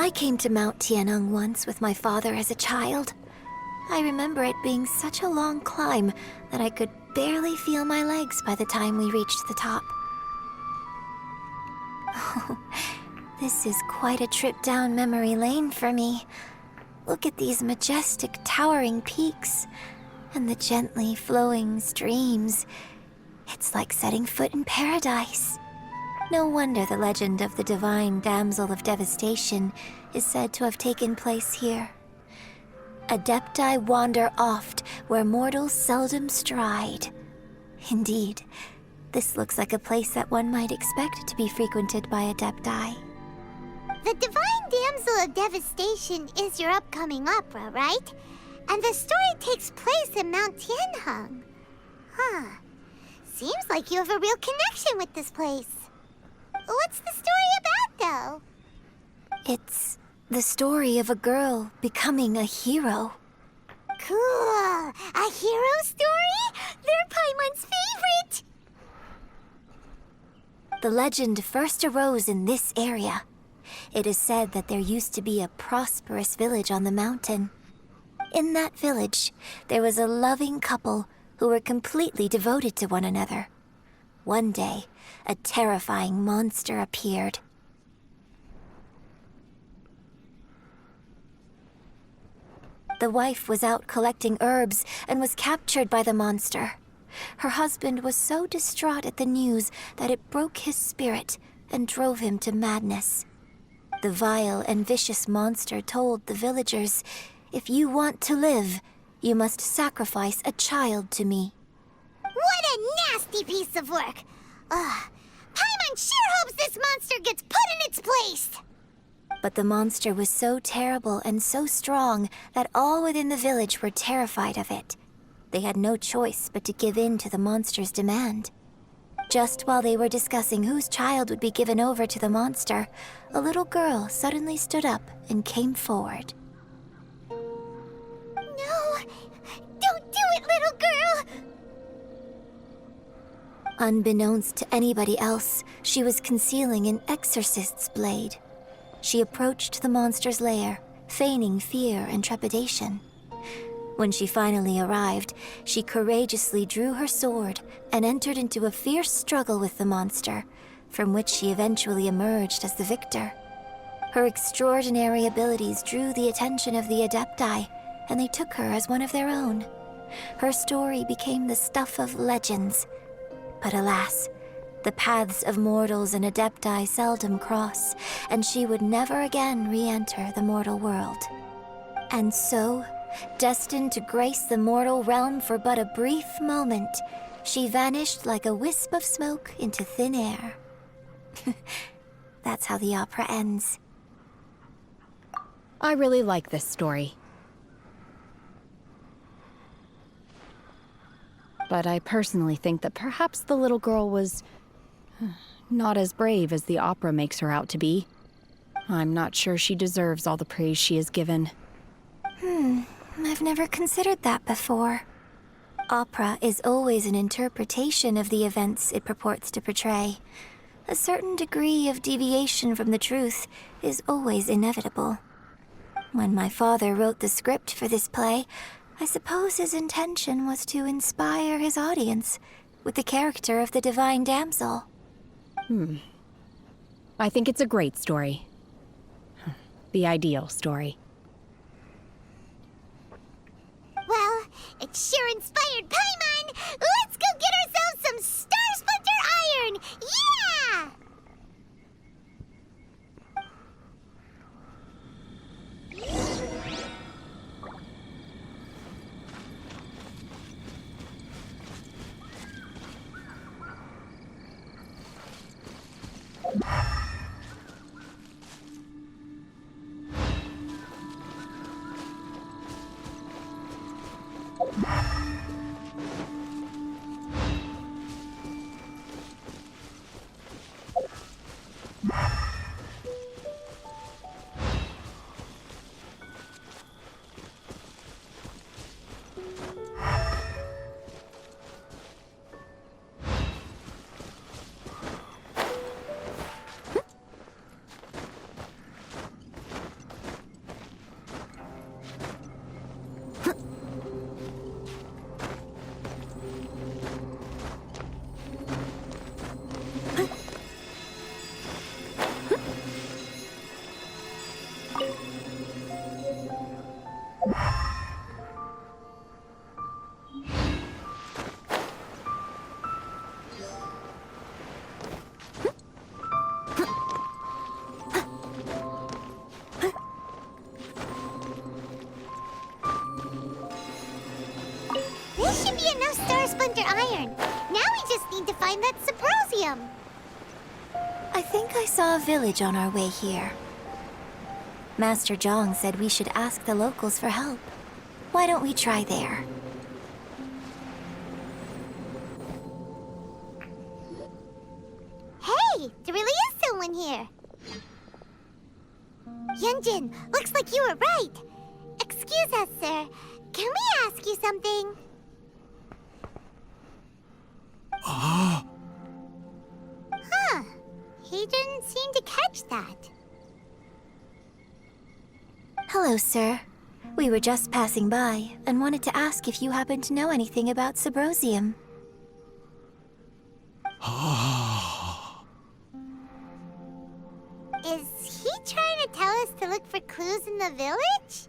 I came to Mount Tianeng once with my father as a child. I remember it being such a long climb that I could barely feel my legs by the time we reached the top. Oh, this is quite a trip down memory lane for me. Look at these majestic, towering peaks and the gently flowing streams. It's like setting foot in paradise. No wonder the legend of the divine damsel of devastation is said to have taken place here. Adepti wander oft where mortals seldom stride. Indeed, this looks like a place that one might expect to be frequented by Adepti. The Divine Damsel of Devastation is your upcoming opera, right? And the story takes place in Mount Tianheng. Huh. Seems like you have a real connection with this place. What's the story about, though? It's the story of a girl becoming a hero. Cool! A hero story? They're Paimon's favorite! The legend first arose in this area. It is said that there used to be a prosperous village on the mountain. In that village, there was a loving couple who were completely devoted to one another. One day, a terrifying monster appeared. The wife was out collecting herbs and was captured by the monster. Her husband was so distraught at the news that it broke his spirit and drove him to madness. The vile and vicious monster told the villagers, "If you want to live, you must sacrifice a child to me." What a nasty piece of work! Ugh. Paimon sure hopes this monster gets put in its place! But the monster was so terrible and so strong that all within the village were terrified of it. They had no choice but to give in to the monster's demand. Just while they were discussing whose child would be given over to the monster, a little girl suddenly stood up and came forward. No! Don't do it, little girl! Unbeknownst to anybody else, she was concealing an exorcist's blade. She approached the monster's lair, feigning fear and trepidation. When she finally arrived, she courageously drew her sword and entered into a fierce struggle with the monster, from which she eventually emerged as the victor. Her extraordinary abilities drew the attention of the Adepti, and they took her as one of their own. Her story became the stuff of legends. But alas, the paths of mortals and Adepti seldom cross, and she would never again re-enter the mortal world. And so, destined to grace the mortal realm for but a brief moment, she vanished like a wisp of smoke into thin air. That's how the opera ends. I really like this story. But I personally think that perhaps the little girl was not as brave as the opera makes her out to be. I'm not sure she deserves all the praise she is given. I've never considered that before. Opera is always an interpretation of the events it purports to portray. A certain degree of deviation from the truth is always inevitable. When my father wrote the script for this play, I suppose his intention was to inspire his audience with the character of the Divine Damsel. I think it's a great story. The ideal story. Well, it sure inspired Paimon! Let's go get ourselves some Star Splinter Iron! Yeah! This should be enough Star Splinter iron. Now we just need to find that Suprosium. I think I saw a village on our way here. Master Zhang said we should ask the locals for help. Why don't we try there? Hey, there really is someone here. Yunjin, looks like you were right. Excuse us, sir. Can we ask you something? Huh. He didn't seem to catch that. Hello, sir. We were just passing by and wanted to ask if you happen to know anything about Suprosium. Is he trying to tell us to look for clues in the village?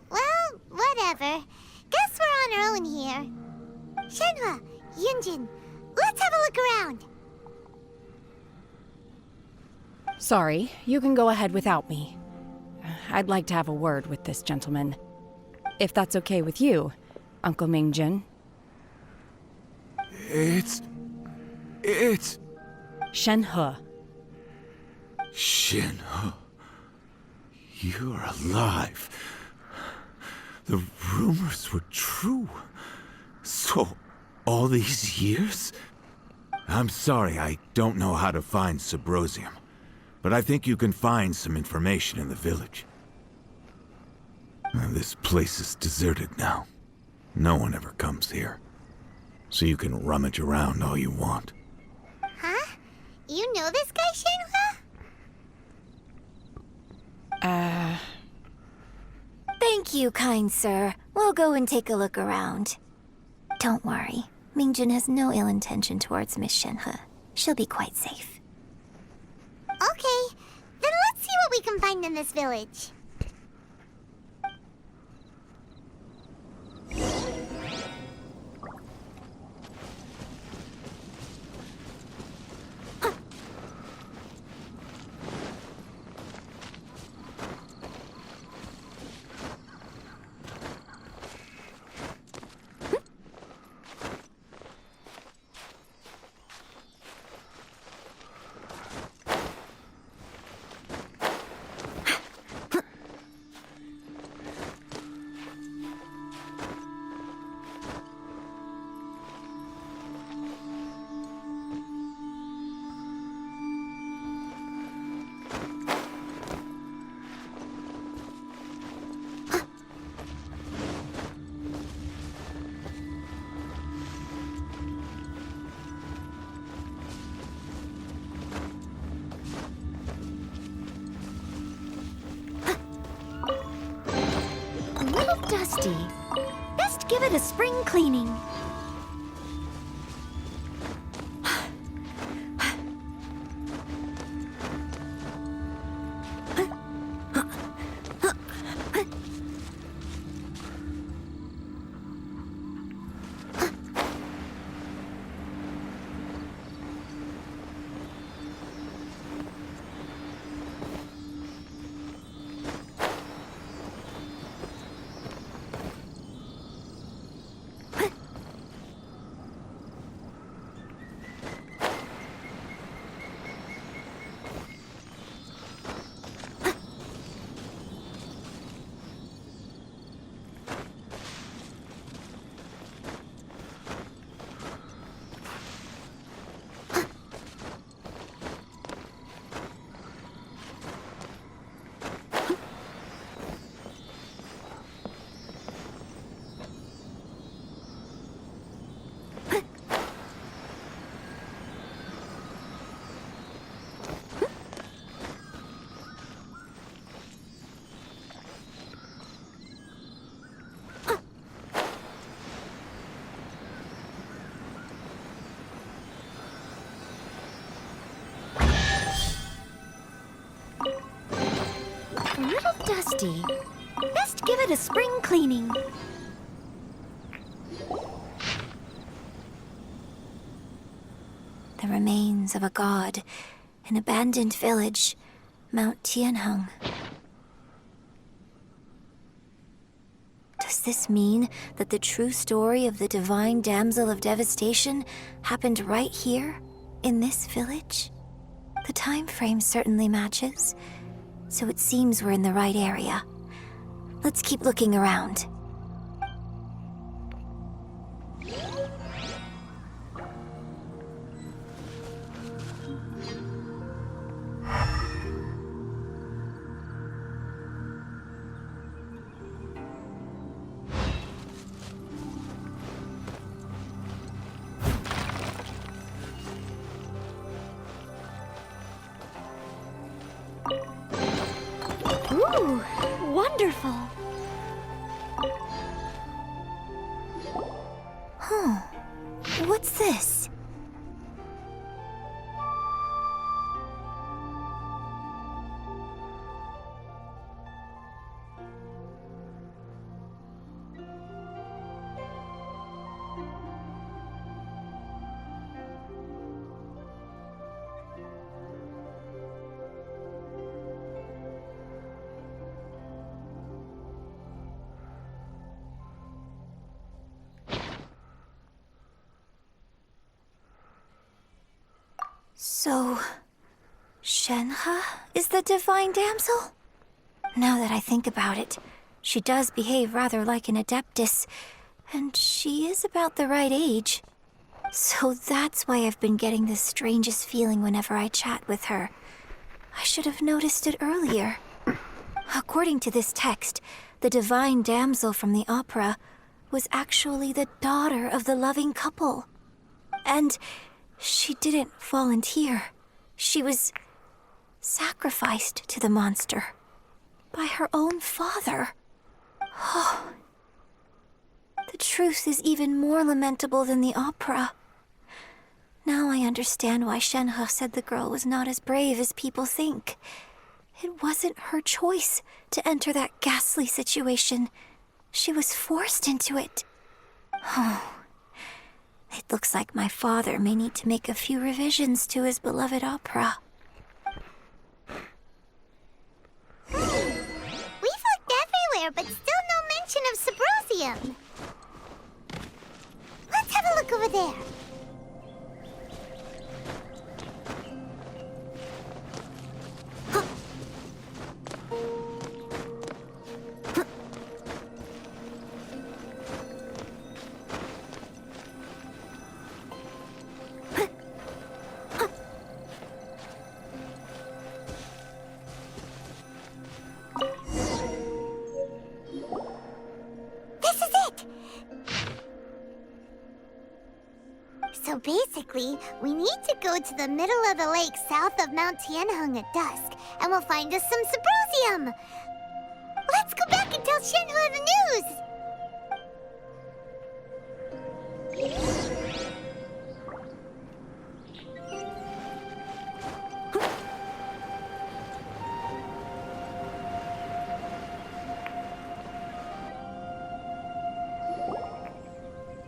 Well, whatever. Guess we're on our own here. Shenhua, Yunjin, let's have a look around. Sorry, you can go ahead without me. I'd like to have a word with this gentleman. If that's okay with you, Uncle Mingjin. It's... Shenhe. Shinho. You're alive. The rumors were true. So, all these years? I'm sorry, I don't know how to find Suprosium. But I think you can find some information in the village. This place is deserted now. No one ever comes here. So you can rummage around all you want. Huh? You know this guy, Shenhua? Thank you, kind sir. We'll go and take a look around. Don't worry. Mingjin has no ill intention towards Miss Shenhe. She'll be quite safe. Okay, then let's see what we can find in this village. Dusty. Best give it a spring cleaning. A little dusty. Best give wanted a spring cleaning. The remains of a god, an abandoned village, Mount Tianheng. Does this mean that the true story of the divine damsel of devastation happened right here, in this village? The time frame certainly matches, so it seems we're in the right area. Let's keep looking around. Ooh, wonderful. Huh. What's this? So, Shenhe is the divine damsel? Now that I think about it, she does behave rather like an adeptus, and she is about the right age. So that's why I've been getting the strangest feeling whenever I chat with her. I should have noticed it earlier. According to this text, the divine damsel from the opera was actually the daughter of the loving couple. And she didn't volunteer. She was sacrificed to the monster by her own father. Oh, the truth is even more lamentable than the opera. Now I understand why Shenhe said the girl was not as brave as people think. It wasn't her choice to enter that ghastly situation. She was forced into it. Oh. It looks like my father may need to make a few revisions to his beloved opera. We've looked everywhere, but still no mention of Symbrozium. Let's have a look over there. So basically, we need to go to the middle of the lake south of Mount Tianheng at dusk, and we'll find us some Symbrozium! Let's go back and tell Shenhe the news!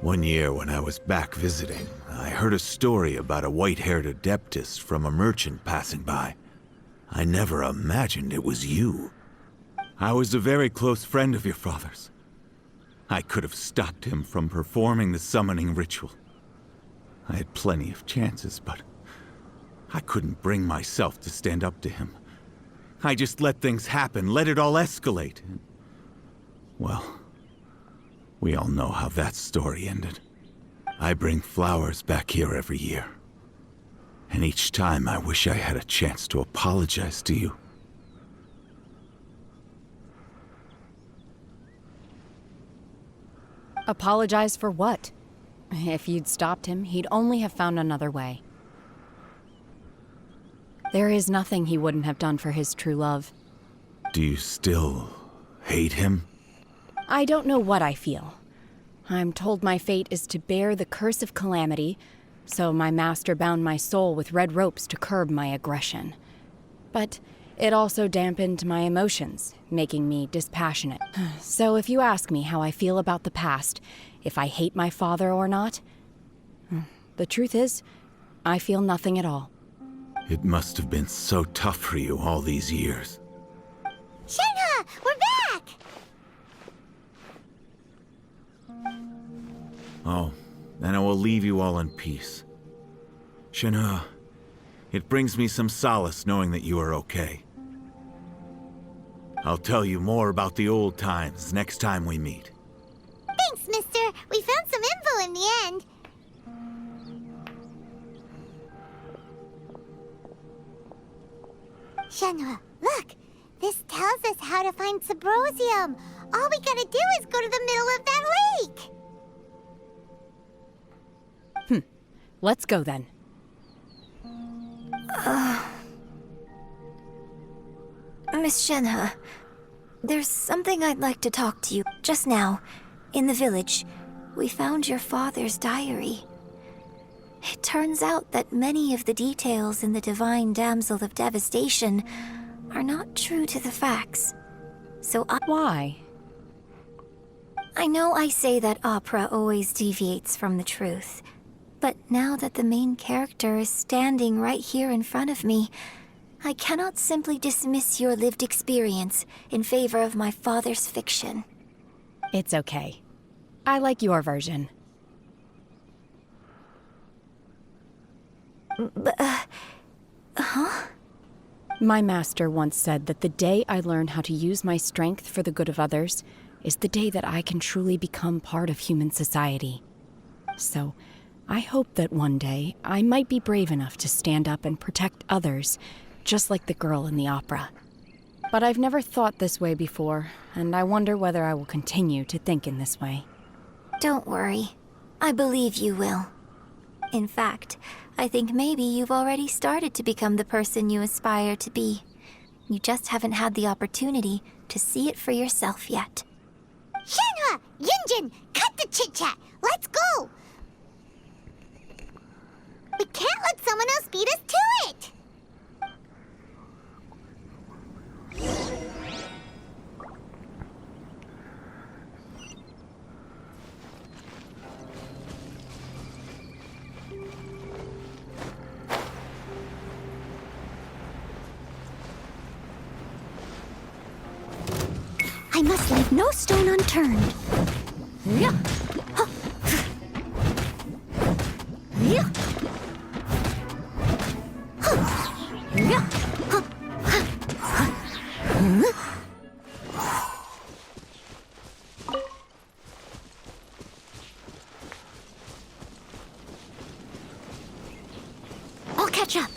One year when I was back visiting, I heard a story about a white-haired adeptus from a merchant passing by. I never imagined it was you. I was a very close friend of your father's. I could have stopped him from performing the summoning ritual. I had plenty of chances, but I couldn't bring myself to stand up to him. I just let things happen, let it all escalate. Well, we all know how that story ended. I bring flowers back here every year. And each time I wish I had a chance to apologize to you. Apologize for what? If you'd stopped him, he'd only have found another way. There is nothing he wouldn't have done for his true love. Do you still hate him? I don't know what I feel. I'm told my fate is to bear the curse of calamity, so my master bound my soul with red ropes to curb my aggression. But It also dampened my emotions, making me dispassionate. So if you ask me how I feel about the past, if I hate my father or not, the truth is, I feel nothing at all. It must have been so tough for you all these years. Shenhe, we're back! Oh, then I will leave you all in peace. Shenhe, it brings me some solace knowing that you are okay. I'll tell you more about the old times next time we meet. Thanks, mister. We found some info in the end. Shenhe, look! This tells us how to find Subrosium. All we gotta do is go to the middle of that lake. Let's go then. Miss Shenhe, there's something I'd like to talk to you. Just now, in the village, we found your father's diary. It turns out that many of the details in the Divine Damsel of Devastation are not true to the facts. So Why? I know I say that opera always deviates from the truth, but now that the main character is standing right here in front of me, I cannot simply dismiss your lived experience in favor of my father's fiction. It's okay. I like your version. My master once said that the day I learn how to use my strength for the good of others is the day that I can truly become part of human society. So, I hope that one day I might be brave enough to stand up and protect others, just like the girl in the opera. But I've never thought this way before, and I wonder whether I will continue to think in this way. Don't worry. I believe you will. In fact, I think maybe you've already started to become the person you aspire to be. You just haven't had the opportunity to see it for yourself yet. Shenhe! Yunjin! Cut the chit-chat! Let's go! We can't let someone else beat us to it! I must leave no stone unturned. Yeah. Huh. Yeah. Huh. Yeah. Huh. Huh. I'll catch up.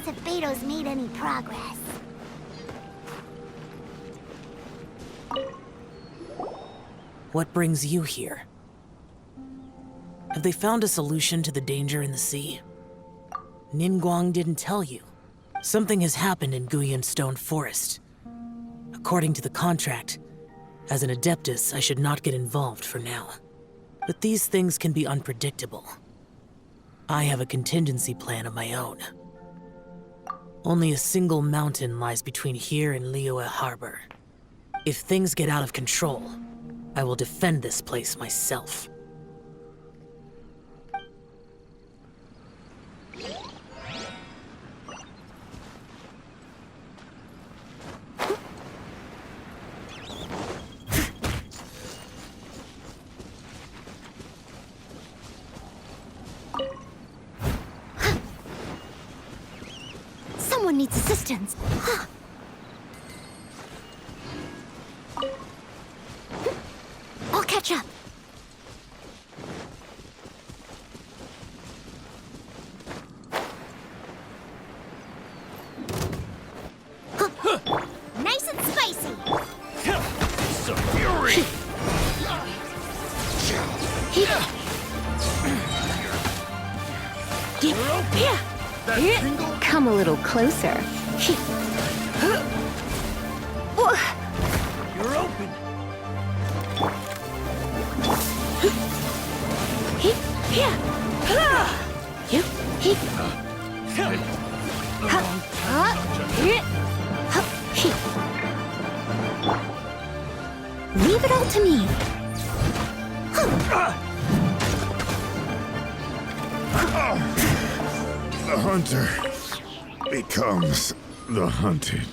us if Beto's made any progress. What brings you here? Have they found a solution to the danger in the sea? Ningguang didn't tell you. Something has happened in Guyan Stone Forest. According to the contract, as an Adeptus, I should not get involved for now. But these things can be unpredictable. I have a contingency plan of my own. Only a single mountain lies between here and Liyue Harbor. If things get out of control, I will defend this place myself. Someone needs assistance. I'll catch up. Nice and spicy! Some fury! Come a little closer. You're open! Leave it all to me. The hunter becomes the hunted.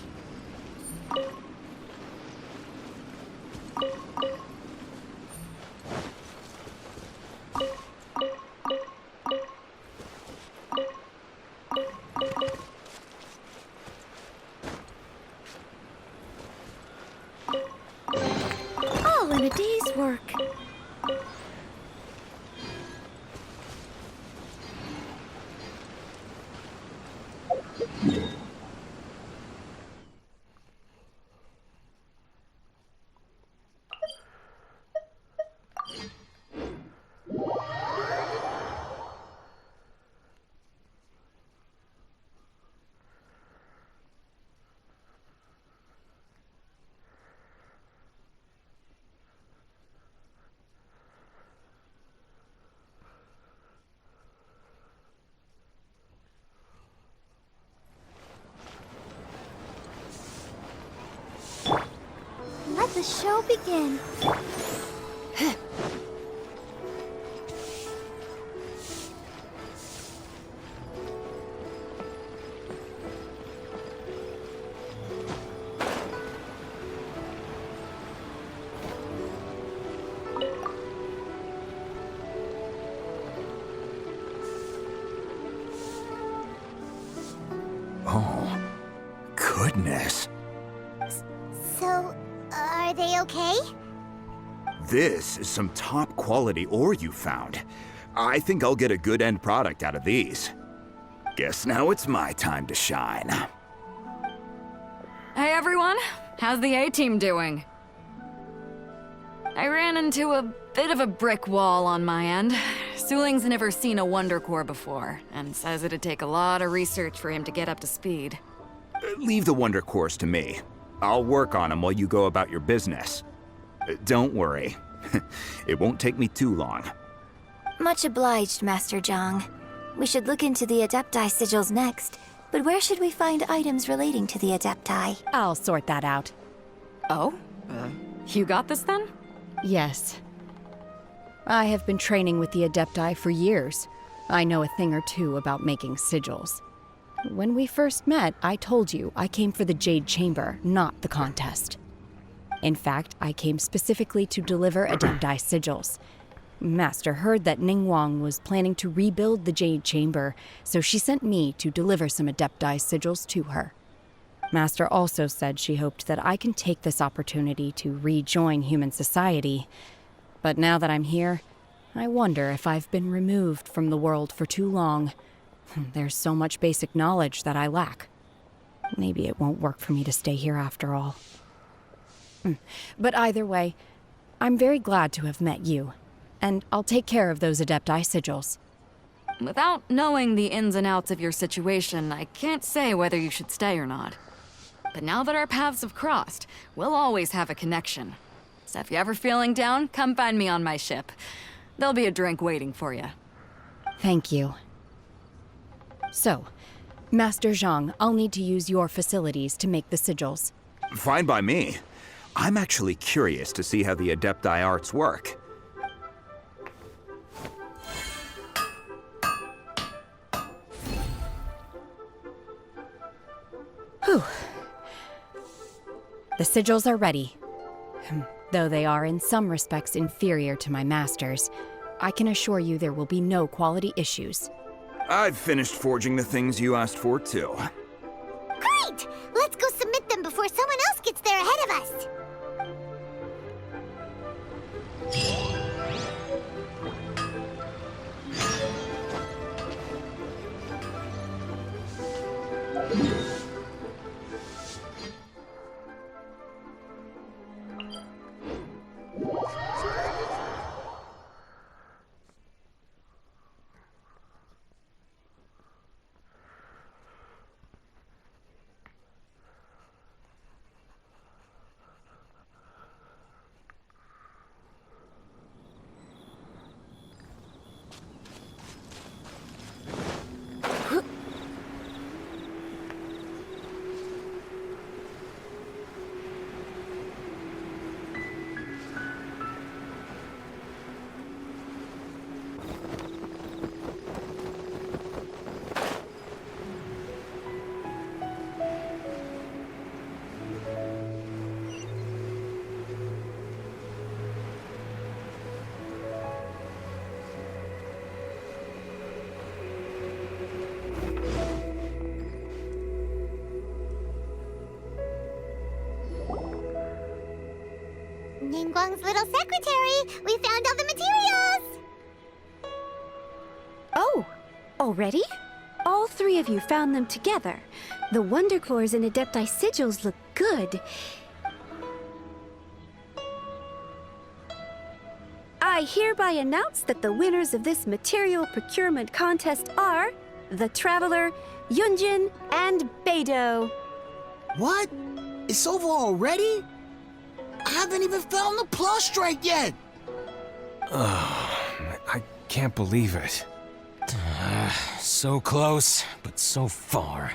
All in a day's work. Let the show begin. Oh, goodness. So, are they okay? This is some top quality ore you found. I think I'll get a good end product out of these. Guess now it's my time to shine. Hey everyone, how's the A-team doing? I ran into a bit of a brick wall on my end. Suling's never seen a Wonder Core before, and says it'd take a lot of research for him to get up to speed. Leave the Wonder Cores to me. I'll work on them while you go about your business. Don't worry. It won't take me too long. Much obliged, Master Zhang. We should look into the Adepti sigils next, but where should we find items relating to the Adepti? I'll sort that out. Oh? You got this then? Yes. I have been training with the Adepti for years. I know a thing or two about making sigils. When we first met, I told you I came for the Jade Chamber, not the contest. In fact, I came specifically to deliver Adepti sigils. Master heard that Ningguang was planning to rebuild the Jade Chamber, so she sent me to deliver some Adepti sigils to her. Master also said she hoped that I can take this opportunity to rejoin human society. But now that I'm here, I wonder if I've been removed from the world for too long. There's so much basic knowledge that I lack. Maybe it won't work for me to stay here after all. But either way, I'm very glad to have met you, and I'll take care of those Adepti sigils. Without knowing the ins and outs of your situation, I can't say whether you should stay or not. But now that our paths have crossed, we'll always have a connection. So if you're ever feeling down, come find me on my ship. There'll be a drink waiting for you. Thank you. So, Master Zhang, I'll need to use your facilities to make the sigils. Fine by me. I'm actually curious to see how the Adepti arts work. Whew. The sigils are ready. Though they are in some respects inferior to my master's, I can assure you there will be no quality issues. I've finished forging the things you asked for, too. Great! Let's go submit them before someone else gets there ahead of us. Ningguang's little secretary! We found all the materials! Oh, already? All three of you found them together. The Wonder Cores and Adepti sigils look good. I hereby announce that the winners of this material procurement contest are the Traveler, Yunjin, and Beidou. What? It's over already? I haven't even found the plus strike yet! I can't believe it. So close, but so far.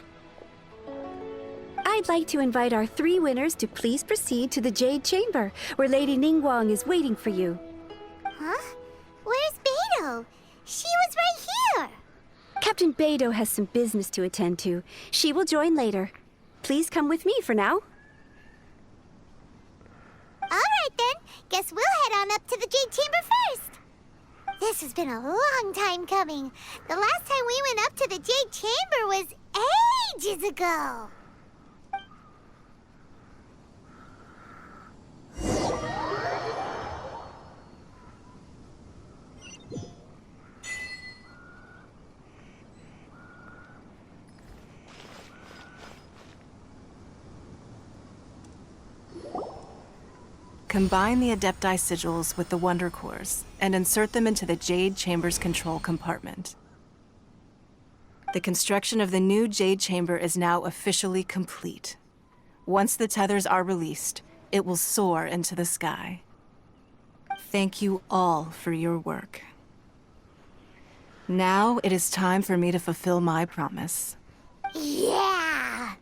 I'd like to invite our three winners to please proceed to the Jade Chamber, where Lady Ningguang is waiting for you. Huh? Where's Beidou? She was right here! Captain Beidou has some business to attend to. She will join later. Please come with me for now. Alright then, guess we'll head on up to the Jade Chamber first. This has been a long time coming. The last time we went up to the Jade Chamber was ages ago. Combine the Adepti sigils with the Wonder Cores and insert them into the Jade Chamber's control compartment. The construction of the new Jade Chamber is now officially complete. Once the tethers are released, it will soar into the sky. Thank you all for your work. Now it is time for me to fulfill my promise. Yeah!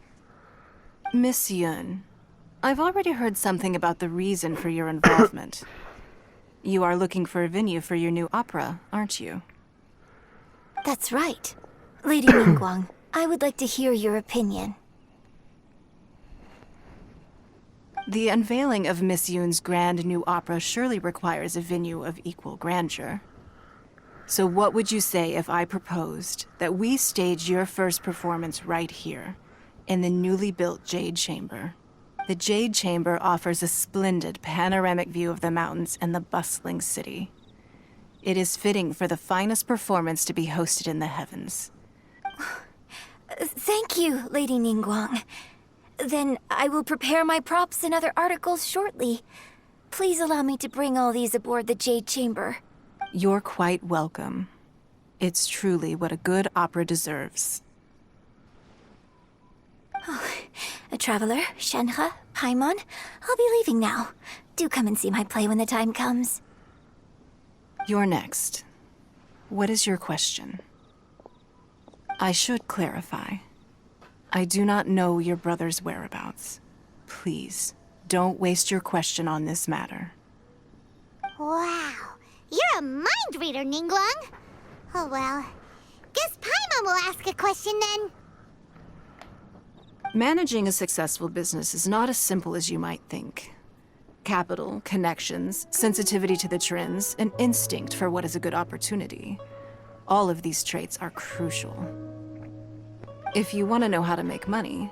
Miss Yun, I've already heard something about the reason for your involvement. You are looking for a venue for your new opera, aren't you? That's right. Lady Ningguang, I would like to hear your opinion. The unveiling of Miss Yun's grand new opera surely requires a venue of equal grandeur. So what would you say if I proposed that we stage your first performance right here, in the newly built Jade Chamber? The Jade Chamber offers a splendid panoramic view of the mountains and the bustling city. It is fitting for the finest performance to be hosted in the heavens. Thank you, Lady Ningguang. Then I will prepare my props and other articles shortly. Please allow me to bring all these aboard the Jade Chamber. You're quite welcome. It's truly what a good opera deserves. A traveler, Shenhe, Paimon, I'll be leaving now. Do come and see my play when the time comes. You're next. What is your question? I should clarify. I do not know your brother's whereabouts. Please, don't waste your question on this matter. Wow, you're a mind reader, Ningguang. Oh well, guess Paimon will ask a question then. Managing a successful business is not as simple as you might think. Capital, connections, sensitivity to the trends, and instinct for what is a good opportunity. All of these traits are crucial. If you want to know how to make money,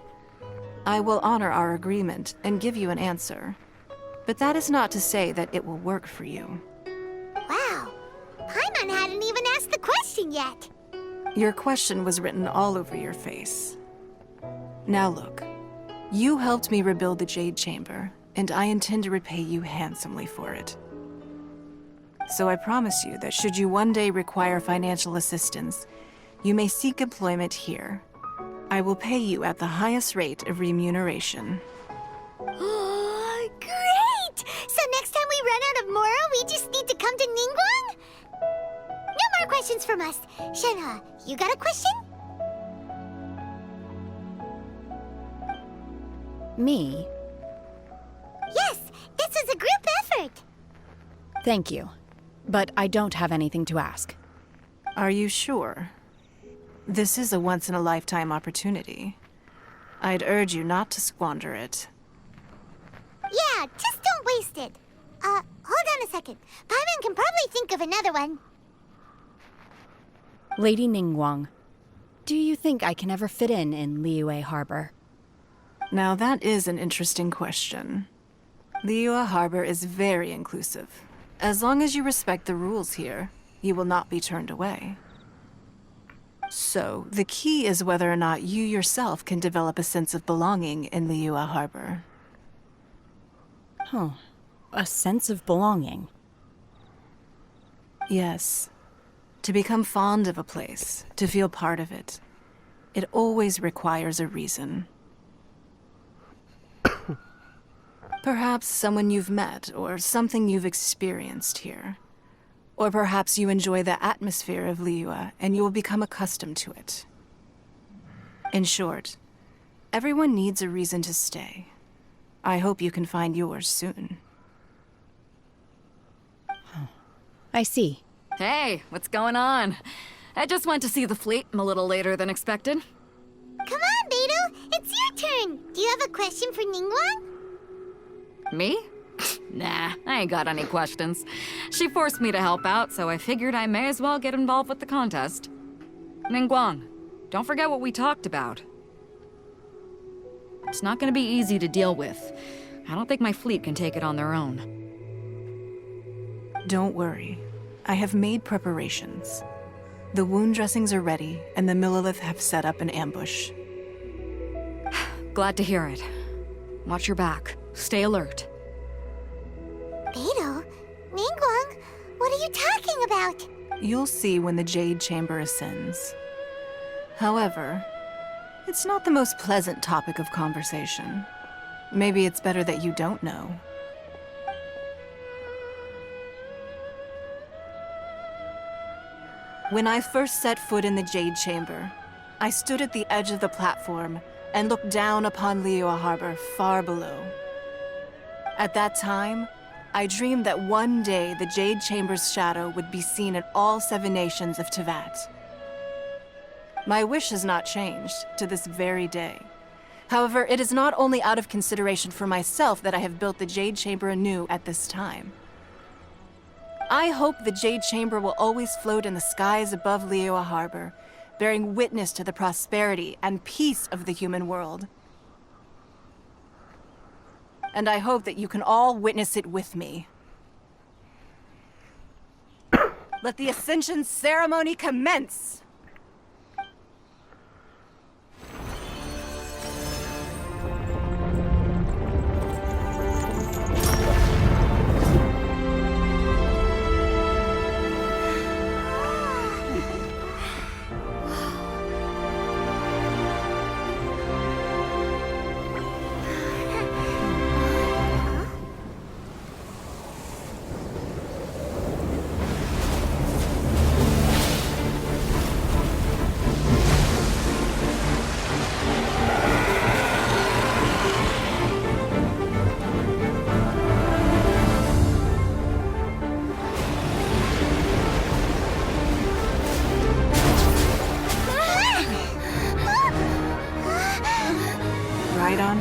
I will honor our agreement and give you an answer. But that is not to say that it will work for you. Wow, Paimon hadn't even asked the question yet. Your question was written all over your face. Now look, you helped me rebuild the Jade Chamber, and I intend to repay you handsomely for it. So I promise you that should you one day require financial assistance, you may seek employment here. I will pay you at the highest rate of remuneration. Oh, great! So next time we run out of Moro, we just need to come to Ningguang? No more questions from us. Shenhe, you got a question? Me? Yes, this is a group effort. Thank you. But I don't have anything to ask. Are you sure? This is a once-in-a-lifetime opportunity. I'd urge you not to squander it. Yeah, just don't waste it. Hold on a second. Paimon can probably think of another one. Lady Ningguang, do you think I can ever fit in Liyue Harbor? Now that is an interesting question. Liyue Harbor is very inclusive. As long as you respect the rules here, you will not be turned away. So, the key is whether or not you yourself can develop a sense of belonging in Liyue Harbor. Huh. A sense of belonging. Yes. To become fond of a place, to feel part of it, it always requires a reason. Perhaps someone you've met, or something you've experienced here. Or perhaps you enjoy the atmosphere of Liyue, and you will become accustomed to it. In short, everyone needs a reason to stay. I hope you can find yours soon. I see. Hey, what's going on? I just went to see the fleet a little later than expected. Come on, Beidou, it's your turn. Do you have a question for Ningguang? Me? Nah, I ain't got any questions. She forced me to help out, so I figured I may as well get involved with the contest. Ningguang, don't forget what we talked about. It's not gonna be easy to deal with. I don't think my fleet can take it on their own. Don't worry. I have made preparations. The wound dressings are ready, and the Millilith have set up an ambush. Glad to hear it. Watch your back. Stay alert. Beidou, Ningguang, what are you talking about? You'll see when the Jade Chamber ascends. However, it's not the most pleasant topic of conversation. Maybe it's better that you don't know. When I first set foot in the Jade Chamber, I stood at the edge of the platform and looked down upon Liyue Harbor far below. At that time, I dreamed that one day the Jade Chamber's shadow would be seen in all 7 nations of Teyvat. My wish has not changed to this very day. However, it is not only out of consideration for myself that I have built the Jade Chamber anew at this time. I hope the Jade Chamber will always float in the skies above Liyue Harbor, bearing witness to the prosperity and peace of the human world. And I hope that you can all witness it with me. Let the Ascension ceremony commence!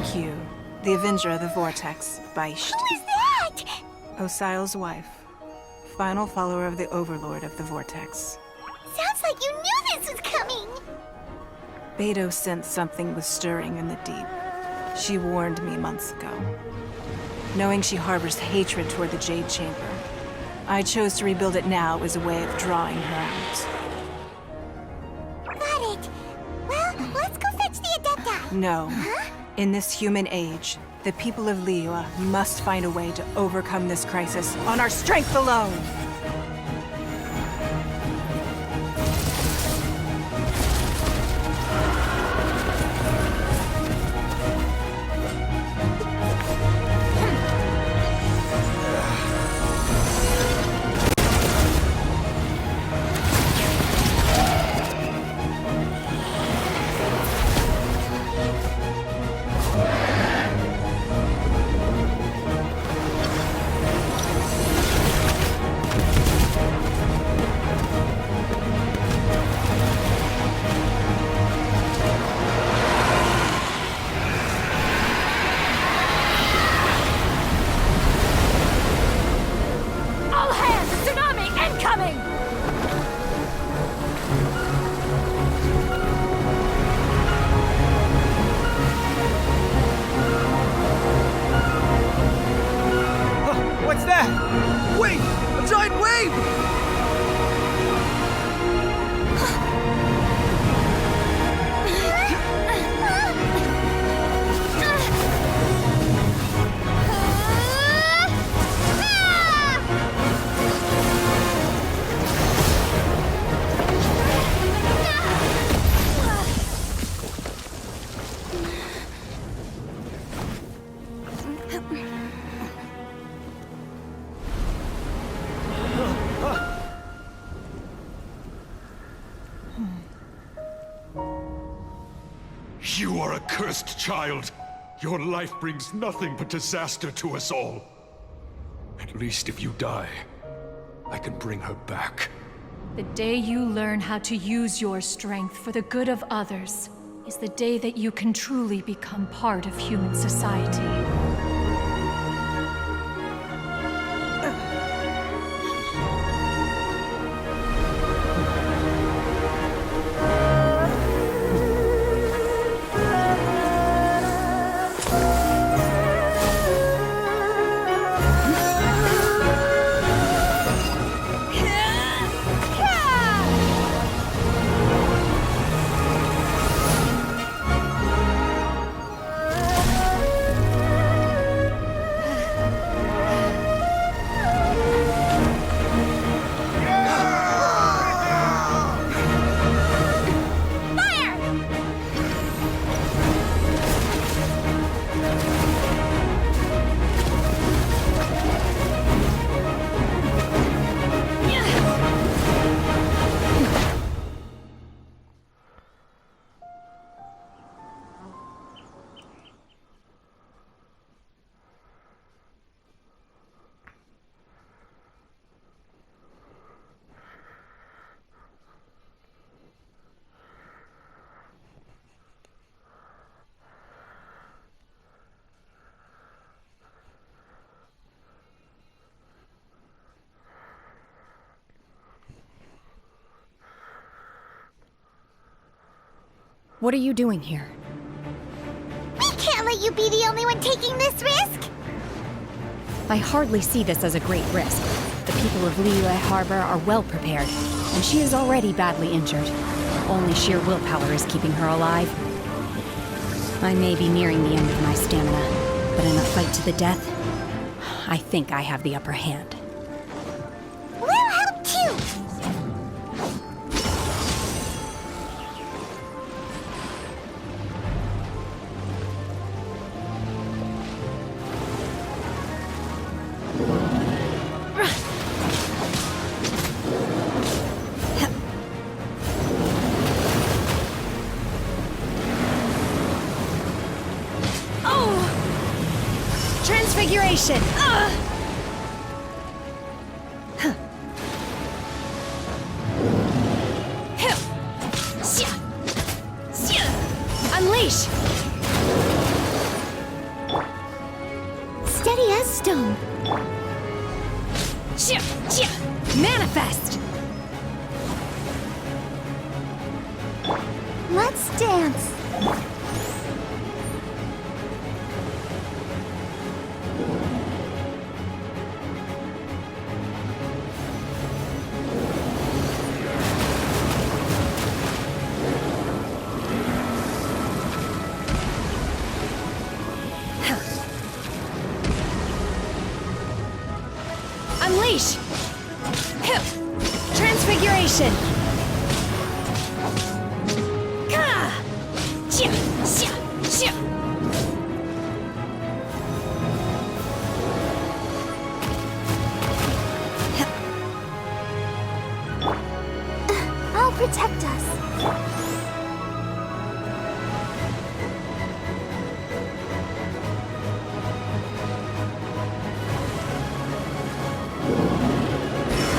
Q, the Avenger of the Vortex, Beisht. Who is that? Osial's wife, final follower of the Overlord of the Vortex. Sounds like you knew this was coming. Beidou sensed something was stirring in the deep. She warned me months ago. Knowing she harbors hatred toward the Jade Chamber, I chose to rebuild it now as a way of drawing her out. Got it. Well, let's go fetch the Adepti. No. Huh? In this human age, the people of Liyue must find a way to overcome this crisis on our strength alone! What's that? Wait! A giant wave! You are a cursed child. Your life brings nothing but disaster to us all. At least if you die, I can bring her back. The day you learn how to use your strength for the good of others is the day that you can truly become part of human society. What are you doing here? We can't let you be the only one taking this risk! I hardly see this as a great risk. The people of Liyue Harbor are well prepared, and she is already badly injured. Only sheer willpower is keeping her alive. I may be nearing the end of my stamina, but in a fight to the death, I think I have the upper hand. We'll help too! Transfiguration! Unleash! dance! Unleash! Transfiguration! I'll protect us.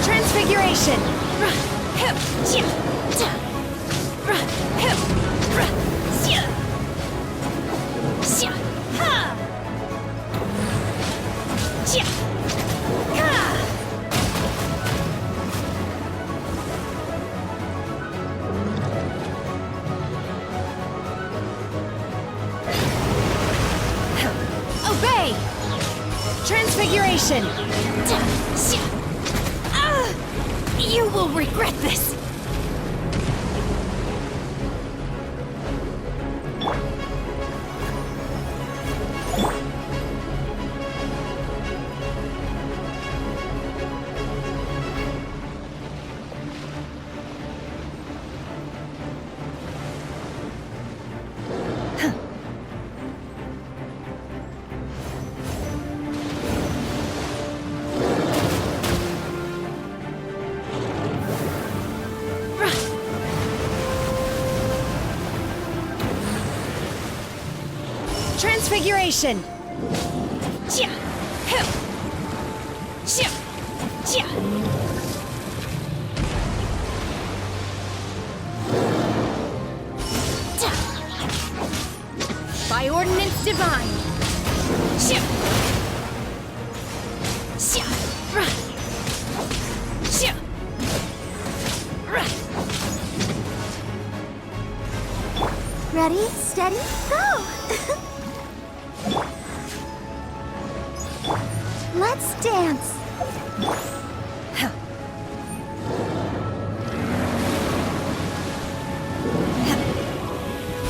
Transfiguration! Obey! Transfiguration! You will regret this! Transfiguration! By ordinance divine! Ready, steady, go! Let's dance!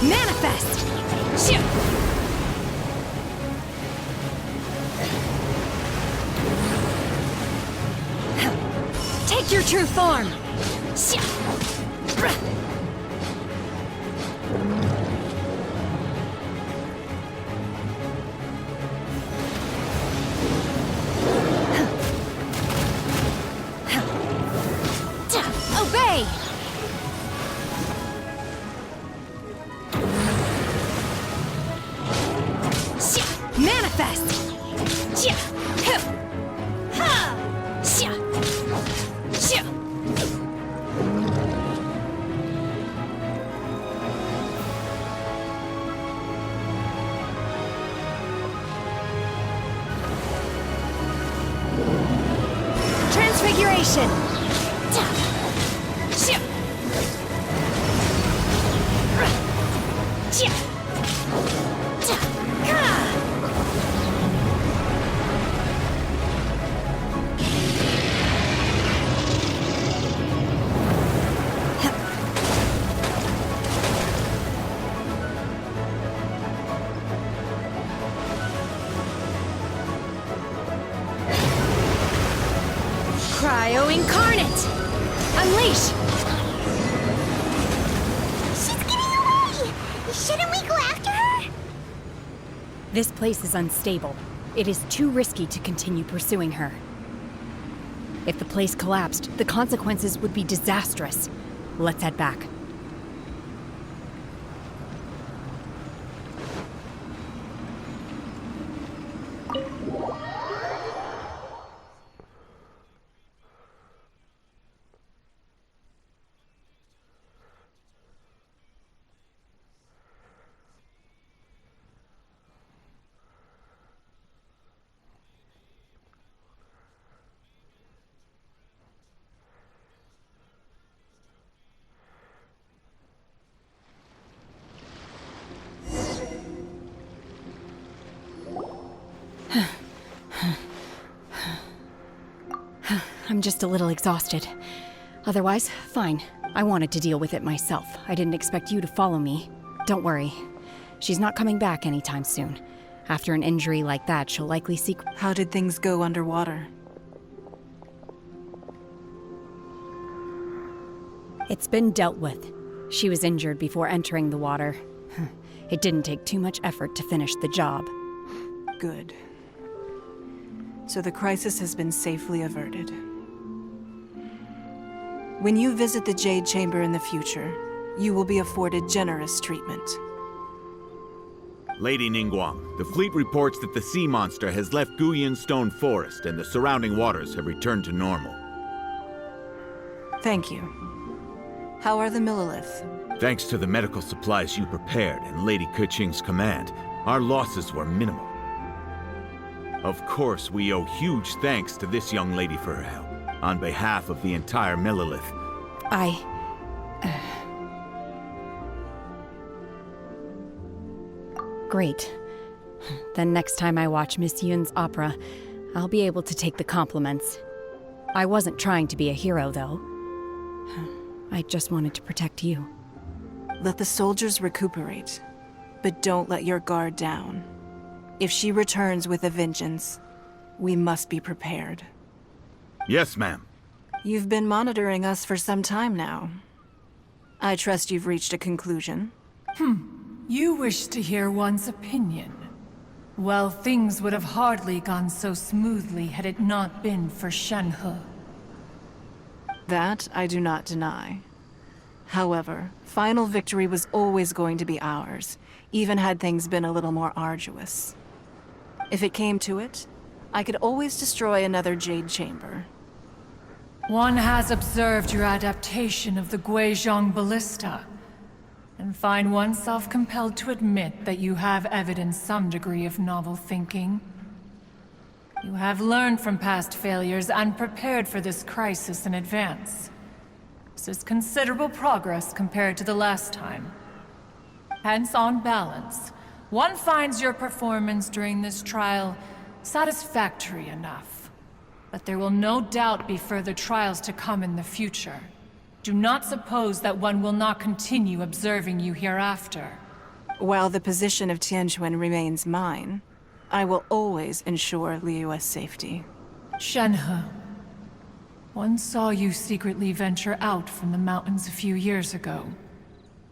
Manifest! Take your true form! Obey! Manifest! Transfiguration! Cryo Incarnate! Unleash! She's getting away! Shouldn't we go after her? This place is unstable. It is too risky to continue pursuing her. If the place collapsed, the consequences would be disastrous. Let's head back. I'm just a little exhausted. Otherwise, fine. I wanted to deal with it myself. I didn't expect you to follow me. Don't worry. She's not coming back anytime soon. After an injury like that, she'll likely seek... How did things go underwater? It's been dealt with. She was injured before entering the water. It didn't take too much effort to finish the job. Good. So the crisis has been safely averted. When you visit the Jade Chamber in the future, you will be afforded generous treatment. Lady Ningguang, the fleet reports that the sea monster has left Guyan Stone Forest and the surrounding waters have returned to normal. Thank you. How are the Millilith? Thanks to the medical supplies you prepared and Lady Keqing's command, our losses were minimal. Of course, we owe huge thanks to this young lady for her help, on behalf of the entire Millilith. Great. Then next time I watch Miss Yun's opera, I'll be able to take the compliments. I wasn't trying to be a hero, though. I just wanted to protect you. Let the soldiers recuperate, but don't let your guard down. If she returns with a vengeance, we must be prepared. Yes, ma'am. You've been monitoring us for some time now. I trust you've reached a conclusion. You wish to hear one's opinion. Well, things would have hardly gone so smoothly had it not been for Shenhe. That I do not deny. However, final victory was always going to be ours, even had things been a little more arduous. If it came to it, I could always destroy another Jade Chamber. One has observed your adaptation of the Guizhong Ballista, and find oneself compelled to admit that you have evidenced some degree of novel thinking. You have learned from past failures and prepared for this crisis in advance. This is considerable progress compared to the last time. Hence, on balance, one finds your performance during this trial satisfactory enough. But there will no doubt be further trials to come in the future. Do not suppose that one will not continue observing you hereafter. While the position of Tianquan remains mine, I will always ensure Liyue's safety. Shenhe, one saw you secretly venture out from the mountains a few years ago,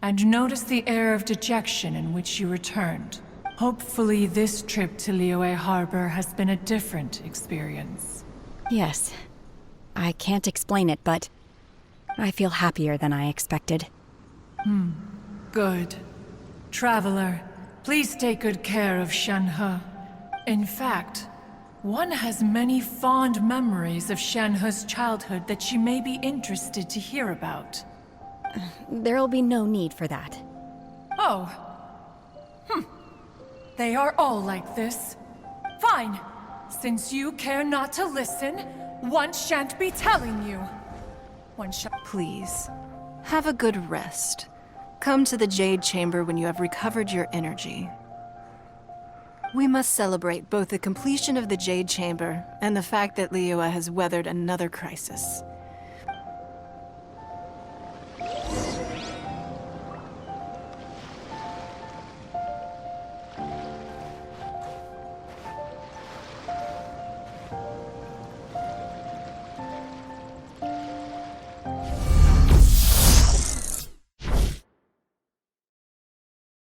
and noticed the air of dejection in which you returned. Hopefully this trip to Liyue Harbor has been a different experience. Yes. I can't explain it, but I feel happier than I expected. Good. Traveler, please take good care of Shenhe. In fact, one has many fond memories of Shenhe's childhood that she may be interested to hear about. There'll be no need for that. Oh. They are all like this. Fine. Since you care not to listen, one shan't be telling you. One shall... Please, have a good rest. Come to the Jade Chamber when you have recovered your energy. We must celebrate both the completion of the Jade Chamber and the fact that Liyue has weathered another crisis.